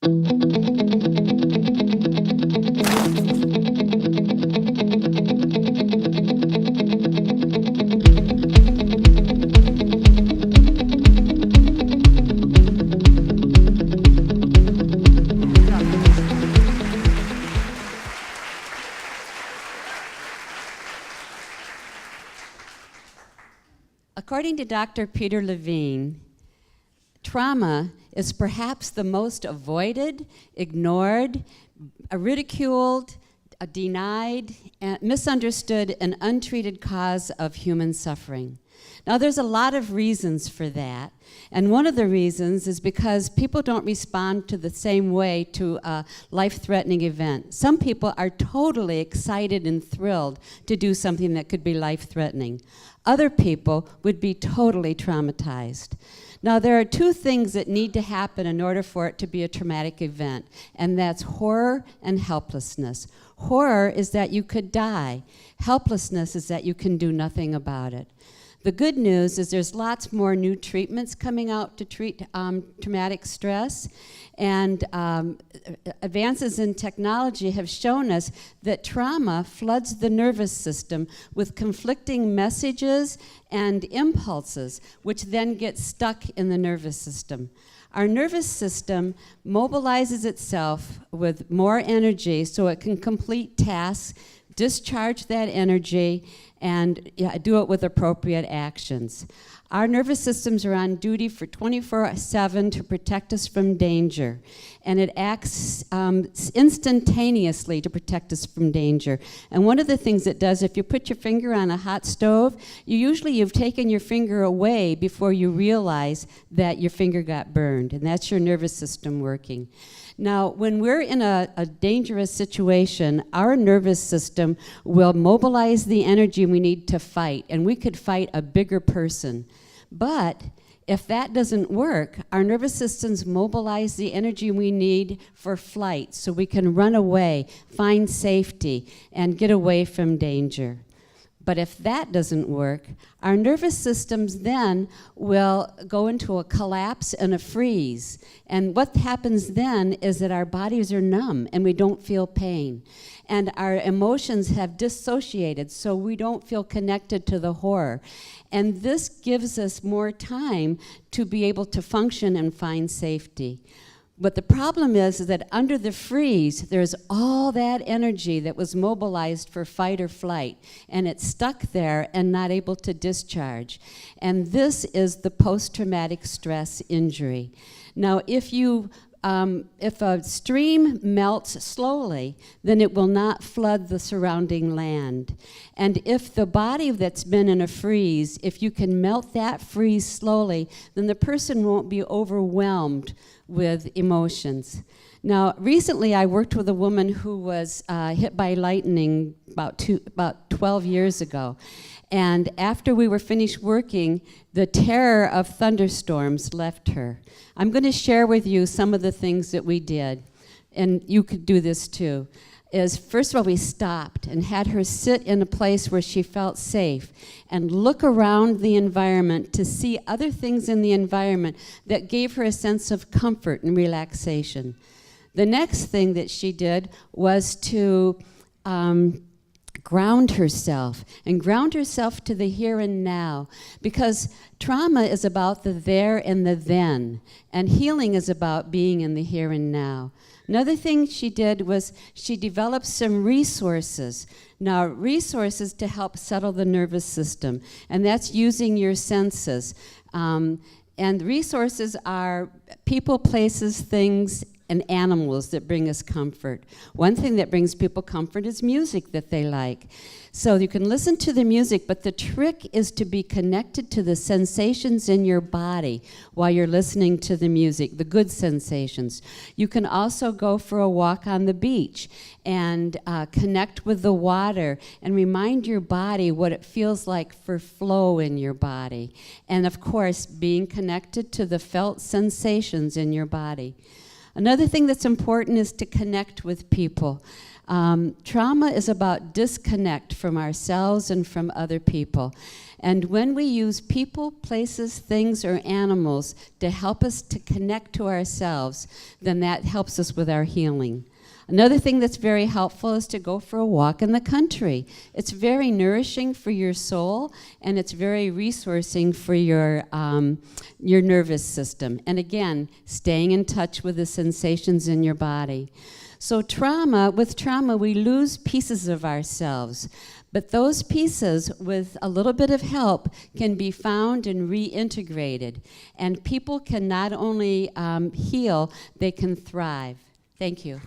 According to Dr. Peter Levine, trauma is perhaps the most avoided, ignored, ridiculed, denied, misunderstood, and untreated cause of human suffering. Now, there's a lot of reasons for that, and one of the reasons is because people don't respond to the same way to a life-threatening event. Some people are totally excited and thrilled to do something that could be life-threatening. Other people would be totally traumatized. Now, there are two things that need to happen in order for it to be a traumatic event, and that's horror and helplessness. Horror is that you could die. Helplessness is that you can do nothing about it. The good news is there's lots more new treatments coming out to treat traumatic stress, and advances in technology have shown us that trauma floods the nervous system with conflicting messages and impulses, which then get stuck in the nervous system. Our nervous system mobilizes itself with more energy so it can complete tasks, discharge that energy, and do it with appropriate actions. Our nervous systems are on duty for 24/7 to protect us from danger, and it acts instantaneously to protect us from danger. And one of the things it does, if you put your finger on a hot stove, you've taken your finger away before you realize that your finger got burned, and that's your nervous system working. Now, when we're in a dangerous situation, our nervous system will mobilize the energy we need to fight, and we could fight a bigger person. But if that doesn't work, our nervous systems mobilize the energy we need for flight so we can run away, find safety, and get away from danger. But if that doesn't work, our nervous systems then will go into a collapse and a freeze. And what happens then is that our bodies are numb and we don't feel pain. And our emotions have dissociated, so we don't feel connected to the horror. And this gives us more time to be able to function and find safety. But the problem is that under the freeze, there's all that energy that was mobilized for fight or flight, and it's stuck there and not able to discharge. And this is the post-traumatic stress injury. Now, if a stream melts slowly, then it will not flood the surrounding land. And if the body that's been in a freeze, if you can melt that freeze slowly, then the person won't be overwhelmed with emotions. Now, recently I worked with a woman who was hit by lightning about 12 years ago. And after we were finished working, the terror of thunderstorms left her. I'm going to share with you some of the things that we did, and you could do this too. First of all, we stopped and had her sit in a place where she felt safe and look around the environment to see other things in the environment that gave her a sense of comfort and relaxation. The next thing that she did was to ground herself to the here and now, because trauma is about the there and the then, and healing is about being in the here and now. Another thing she did was she developed some resources. Now, resources to help settle the nervous system, and that's using your senses. And resources are people, places, things, and animals that bring us comfort. One thing that brings people comfort is music that they like. So you can listen to the music, but the trick is to be connected to the sensations in your body while you're listening to the music, the good sensations. You can also go for a walk on the beach and connect with the water and remind your body what it feels like for flow in your body. And of course, being connected to the felt sensations in your body. Another thing that's important is to connect with people. Trauma is about disconnect from ourselves and from other people. And when we use people, places, things, or animals to help us to connect to ourselves, then that helps us with our healing. Another thing that's very helpful is to go for a walk in the country. It's very nourishing for your soul, and it's very resourcing for your nervous system. And again, staying in touch with the sensations in your body. So with trauma, we lose pieces of ourselves. But those pieces, with a little bit of help, can be found and reintegrated. And people can not only heal, they can thrive. Thank you.